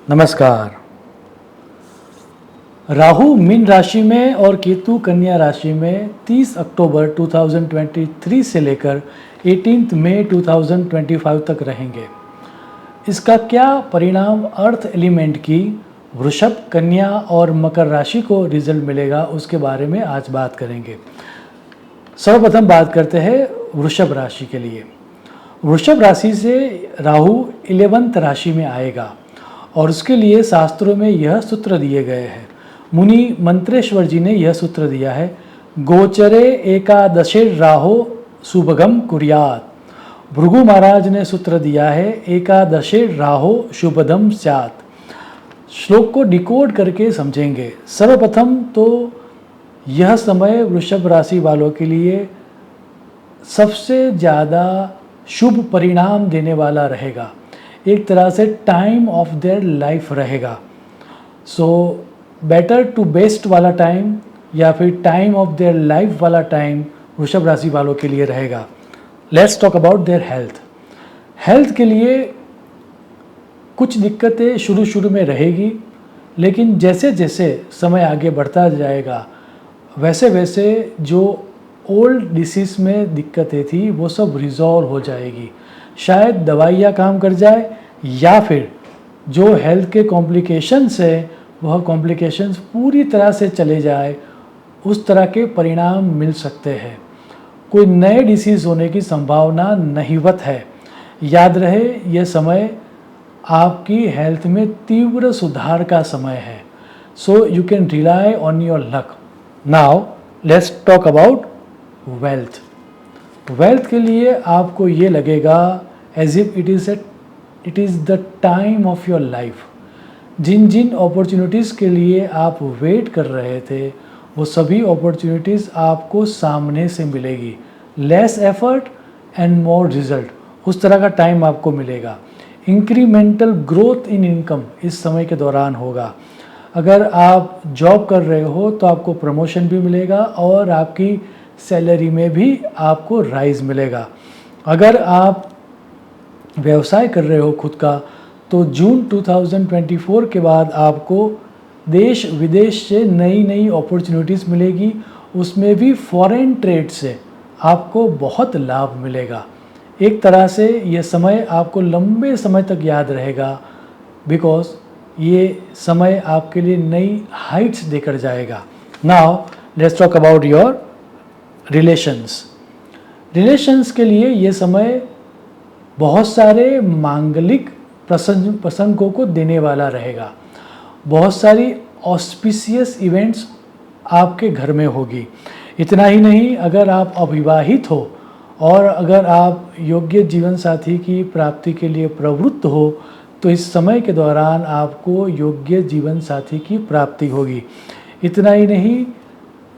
नमस्कार। राहु मीन राशि में और केतु कन्या राशि में 30 अक्टूबर 2023 से लेकर 18 मई 2025 तक रहेंगे। इसका क्या परिणाम अर्थ एलिमेंट की वृषभ, कन्या और मकर राशि को रिजल्ट मिलेगा, उसके बारे में आज बात करेंगे। सर्वप्रथम बात करते हैं वृषभ राशि के लिए। वृषभ राशि से राहु 11th राशि में आएगा और उसके लिए शास्त्रों में यह सूत्र दिए गए हैं। मुनि मंत्रेश्वर जी ने यह सूत्र दिया है, गोचरे एकादशे राहो शुभगम कुर्यात। भृगु महाराज ने सूत्र दिया है, एकादशे राहो शुभदम स्यात्। श्लोक को डिकोड करके समझेंगे। सर्वप्रथम तो यह समय वृषभ राशि वालों के लिए सबसे ज़्यादा शुभ परिणाम देने वाला रहेगा। एक तरह से टाइम ऑफ देयर लाइफ रहेगा। सो बेटर टू बेस्ट वाला टाइम या फिर टाइम ऑफ देयर लाइफ वाला टाइम वृषभ राशि वालों के लिए रहेगा। Let's talk about their health. Health के लिए कुछ दिक्कतें शुरू में रहेगी, लेकिन जैसे जैसे समय आगे बढ़ता जाएगा वैसे वैसे जो ओल्ड डिसीज़ में दिक्कतें थी वो सब रिजॉल्व हो जाएगी। शायद दवाइयाँ काम कर जाए या फिर जो हेल्थ के कॉम्प्लिकेशंस है वह कॉम्प्लिकेशंस पूरी तरह से चले जाए, उस तरह के परिणाम मिल सकते हैं। कोई नए डिसीज़ होने की संभावना नहीवत है। याद रहे, यह समय आपकी हेल्थ में तीव्र सुधार का समय है। So you can rely on your luck. Now let's talk about wealth. Wealth के लिए आपको ये लगेगा as if it is the time of your life. जिन जिन अपॉर्चुनिटीज़ के लिए आप वेट कर रहे थे वो सभी अपॉर्चुनिटीज़ आपको सामने से मिलेगी। Less effort and more result, उस तरह का टाइम आपको मिलेगा। इंक्रीमेंटल ग्रोथ इन इनकम इस समय के दौरान होगा। अगर आप जॉब कर रहे हो तो आपको प्रमोशन भी मिलेगा और आपकी सैलरी में भी आपको राइज मिलेगा। अगर आप व्यवसाय कर रहे हो खुद का, तो जून 2024 के बाद आपको देश विदेश से नई नई अपॉर्चुनिटीज़ मिलेगी। उसमें भी फॉरेन ट्रेड से आपको बहुत लाभ मिलेगा। एक तरह से ये समय आपको लंबे समय तक याद रहेगा, बिकॉज ये समय आपके लिए नई हाइट्स देकर जाएगा। Now let's talk about your relations के लिए ये समय बहुत सारे मांगलिक प्रसंगों को देने वाला रहेगा। बहुत सारी ऑस्पिशियस इवेंट्स आपके घर में होगी। इतना ही नहीं, अगर आप अविवाहित हो और अगर आप योग्य जीवन साथी की प्राप्ति के लिए प्रवृत्त हो तो इस समय के दौरान आपको योग्य जीवन साथी की प्राप्ति होगी। इतना ही नहीं,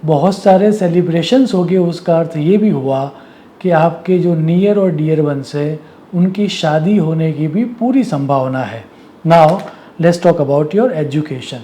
बहुत सारे सेलिब्रेशंस हो गए। उसका अर्थ ये भी हुआ कि आपके जो नियर और डियर वंस है उनकी शादी होने की भी पूरी संभावना है। Now let's talk about your education.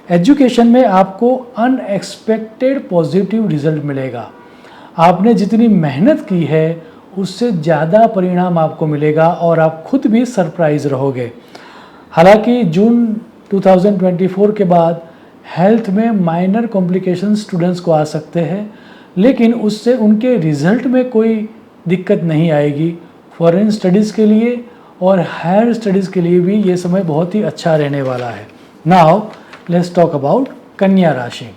Education में आपको अनएक्सपेक्टेड पॉजिटिव रिजल्ट मिलेगा। आपने जितनी मेहनत की है उससे ज़्यादा परिणाम आपको मिलेगा और आप खुद भी सरप्राइज रहोगे। हालांकि जून 2024 के बाद हेल्थ में माइनर कॉम्प्लिकेशंस स्टूडेंट्स को आ सकते हैं, लेकिन उससे उनके रिजल्ट में कोई दिक्कत नहीं आएगी। फॉरेन स्टडीज़ के लिए और हायर स्टडीज़ के लिए भी ये समय बहुत ही अच्छा रहने वाला है। नाउ लेट्स टॉक अबाउट कन्या राशि।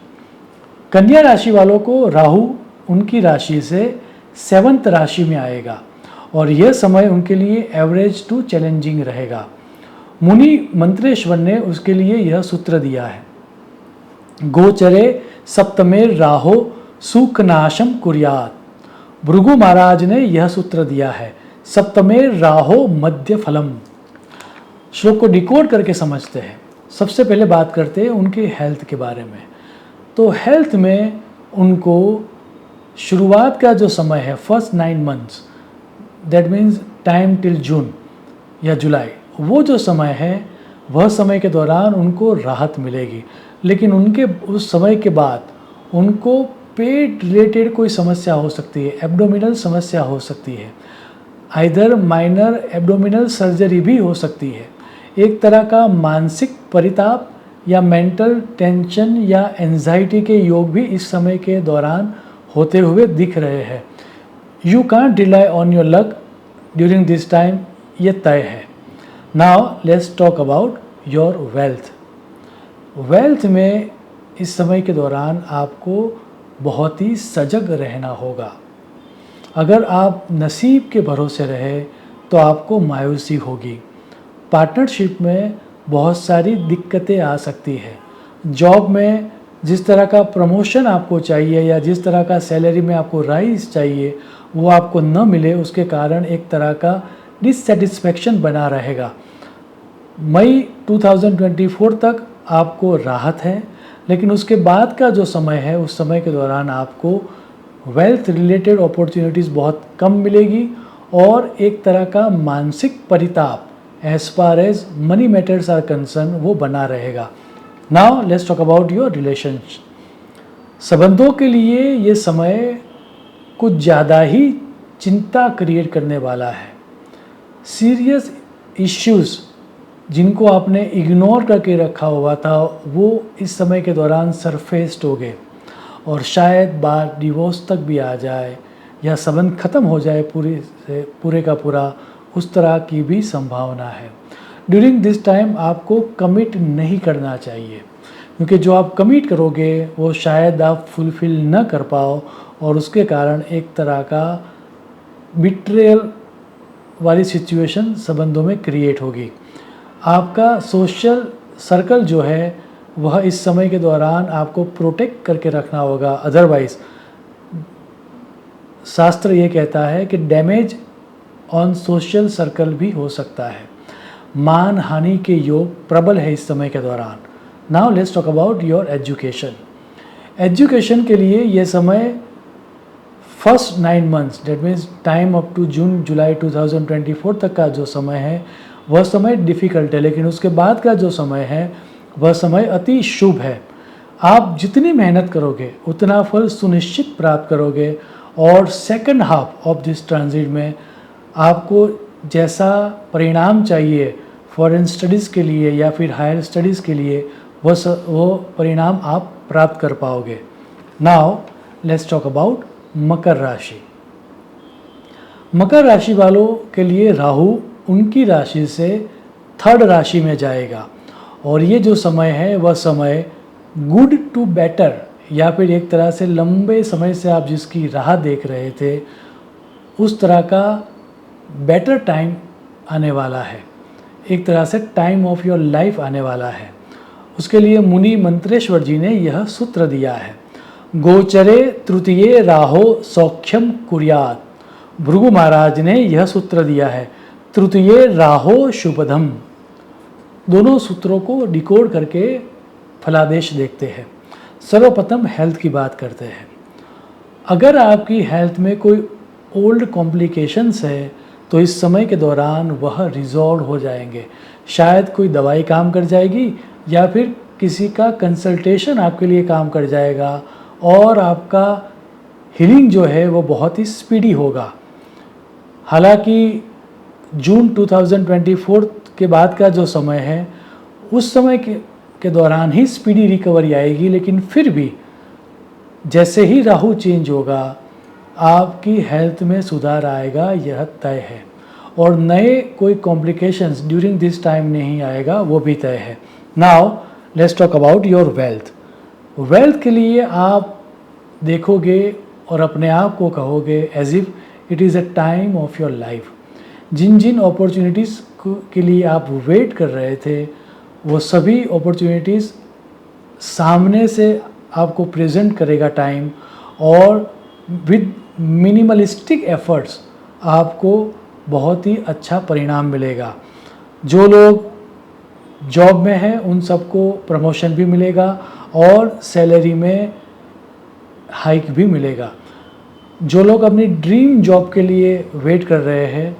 कन्या राशि वालों को राहु उनकी राशि से 7th राशि में आएगा और यह समय उनके लिए एवरेज टू चैलेंजिंग रहेगा। मुनि मंत्रेश्वर ने उसके लिए यह सूत्र दिया है, गोचरे सप्तमे राहो सुखनाशम कुर्यात। भृगु महाराज ने यह सूत्र दिया है, सप्तमे राहो मध्य फलम। श्लोक को डिकोड करके समझते हैं। सबसे पहले बात करते हैं उनके हेल्थ के बारे में। तो हेल्थ में उनको शुरुआत का जो समय है, first 9 months, that means time till June या जुलाई, वो जो समय है वह समय के दौरान उनको राहत मिलेगी। लेकिन उनके उस समय के बाद उनको पेट रिलेटेड कोई समस्या हो सकती है, एब्डोमिनल समस्या हो सकती है, आइदर माइनर एब्डोमिनल सर्जरी भी हो सकती है। एक तरह का मानसिक परिताप या मेंटल टेंशन या एंजाइटी के योग भी इस समय के दौरान होते हुए दिख रहे हैं। You can't rely on your luck during this time, ये तय है। Now let's talk about your wealth. Wealth में इस समय के दौरान आपको बहुत ही सजग रहना होगा। अगर आप नसीब के भरोसे रहे तो आपको मायूसी होगी। पार्टनरशिप में बहुत सारी दिक्कतें आ सकती है। जॉब में जिस तरह का प्रमोशन आपको चाहिए या जिस तरह का सैलरी में आपको राइज चाहिए वो आपको न मिले, उसके कारण एक तरह का डिससेटिस्फैक्शन बना रहेगा। मई 2024 तक आपको राहत है, लेकिन उसके बाद का जो समय है उस समय के दौरान आपको वेल्थ रिलेटेड अपॉर्चुनिटीज़ बहुत कम मिलेगी और एक तरह का मानसिक परिताप as far as money matters are concern वो बना रहेगा। Now let's talk about your relations. संबंधों के लिए ये समय कुछ ज़्यादा ही चिंता क्रिएट करने वाला है। सीरियस इश्यूज़ जिनको आपने इग्नोर करके रखा हुआ था वो इस समय के दौरान सरफेस्ड हो गए और शायद बात डिवोर्स तक भी आ जाए या संबंध खत्म हो जाए पूरे का पूरा, उस तरह की भी संभावना है। ड्यूरिंग दिस टाइम आपको कमिट नहीं करना चाहिए, क्योंकि जो आप कमिट करोगे वो शायद आप फुलफिल न कर पाओ और उसके कारण एक तरह का बिट्रेयल वाली सिचुएशन संबंधों में क्रिएट होगी। आपका सोशल सर्कल जो है वह इस समय के दौरान आपको प्रोटेक्ट करके रखना होगा, अदरवाइज शास्त्र ये कहता है कि डैमेज ऑन सोशल सर्कल भी हो सकता है। मान हानि के योग प्रबल है इस समय के दौरान। Now let's talk about your education. Education के लिए ये समय first 9 months that means time up to June July 2024 तक का जो समय है वह समय डिफ़िकल्ट है, लेकिन उसके बाद का जो समय है वह समय अति शुभ है। आप जितनी मेहनत करोगे उतना फल सुनिश्चित प्राप्त करोगे और second half of this transit में आपको जैसा परिणाम चाहिए फॉरेन स्टडीज़ के लिए या फिर हायर स्टडीज़ के लिए वो परिणाम आप प्राप्त कर पाओगे। नाउ लेट्स टॉक अबाउट मकर राशि। मकर राशि वालों के लिए राहु उनकी राशि से थर्ड राशि में जाएगा और ये जो समय है वह समय गुड टू बेटर या फिर एक तरह से लंबे समय से आप जिसकी राह देख रहे थे उस तरह का बेटर टाइम आने वाला है। एक तरह से टाइम ऑफ योर लाइफ आने वाला है। उसके लिए मुनि मंत्रेश्वर जी ने यह सूत्र दिया है, गोचरे तृतीये राहो सौख्यम कुर्यात। भृगु महाराज ने यह सूत्र दिया है, तृतीये राहो शुभदम। दोनों सूत्रों को डिकोड करके फलादेश देखते हैं। सर्वप्रथम हेल्थ की बात करते हैं। अगर आपकी हेल्थ में कोई ओल्ड कॉम्प्लिकेशंस है तो इस समय के दौरान वह रिजॉल्व हो जाएंगे। शायद कोई दवाई काम कर जाएगी या फिर किसी का कंसल्टेशन आपके लिए काम कर जाएगा और आपका हीलिंग जो है वो बहुत ही स्पीडी होगा। हालांकि जून 2024 के बाद का जो समय है उस समय के दौरान ही स्पीडी रिकवरी आएगी, लेकिन फिर भी जैसे ही राहु चेंज होगा आपकी हेल्थ में सुधार आएगा, यह तय है। और नए कोई कॉम्प्लिकेशंस ड्यूरिंग दिस टाइम नहीं आएगा, वो भी तय है। Now let's talk about your wealth. Wealth के लिए आप देखोगे और अपने आप को कहोगे as if it is a time of your life. जिन जिन अपॉर्चुनिटीज़ के लिए आप वेट कर रहे थे वो सभी अपॉर्चुनिटीज़ सामने से आपको प्रेजेंट करेगा टाइम, और विद मिनिमलिस्टिक एफर्ट्स आपको बहुत ही अच्छा परिणाम मिलेगा। जो लोग जॉब में हैं उन सबको प्रमोशन भी मिलेगा और सैलरी में हाइक भी मिलेगा। जो लोग अपनी ड्रीम जॉब के लिए वेट कर रहे हैं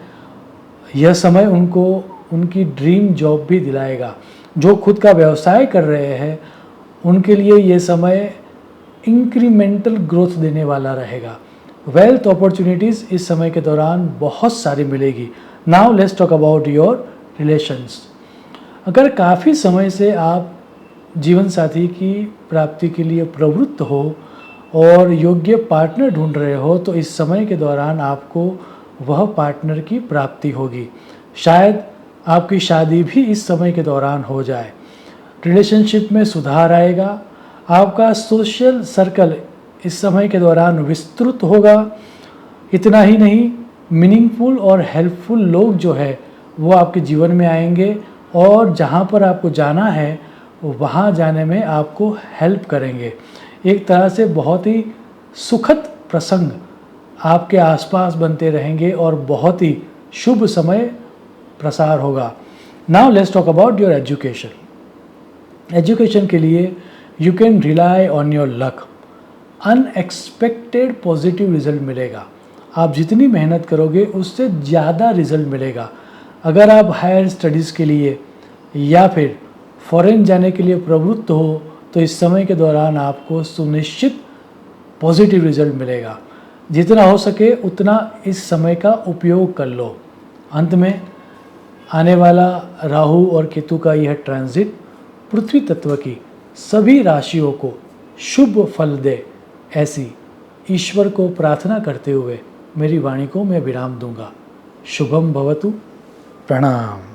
यह समय उनको उनकी ड्रीम जॉब भी दिलाएगा। जो खुद का व्यवसाय कर रहे हैं उनके लिए ये समय इंक्रीमेंटल ग्रोथ देने वाला रहेगा। वेल्थ अपॉर्चुनिटीज़ इस समय के दौरान बहुत सारी मिलेगी। Now let's talk about your relations. अगर काफ़ी समय से आप जीवन साथी की प्राप्ति के लिए प्रवृत्त हो और योग्य पार्टनर ढूंढ रहे हो तो इस समय के दौरान आपको वह पार्टनर की प्राप्ति होगी। शायद आपकी शादी भी इस समय के दौरान हो जाए। रिलेशनशिप में सुधार आएगा। आपका सोशल सर्कल इस समय के दौरान विस्तृत होगा। इतना ही नहीं, मीनिंगफुल और हेल्पफुल लोग जो है वो आपके जीवन में आएंगे और जहाँ पर आपको जाना है वहाँ जाने में आपको हेल्प करेंगे। एक तरह से बहुत ही सुखद प्रसंग आपके आसपास बनते रहेंगे और बहुत ही शुभ समय प्रसार होगा। Now let's talk about your education. Education के लिए you can rely on your luck. Unexpected positive result मिलेगा। आप जितनी मेहनत करोगे उससे ज़्यादा रिजल्ट मिलेगा। अगर आप हायर स्टडीज़ के लिए या फिर फॉरेन जाने के लिए प्रवृत्त हो तो इस समय के दौरान आपको सुनिश्चित पॉजिटिव रिजल्ट मिलेगा। जितना हो सके उतना इस समय का उपयोग कर लो। अंत में आने वाला राहु और केतु का यह ट्रांजिट पृथ्वी तत्व की सभी राशियों को शुभ फल दे, ऐसी ईश्वर को प्रार्थना करते हुए मेरी वाणी को मैं विराम दूंगा। शुभम भवतु। प्रणाम।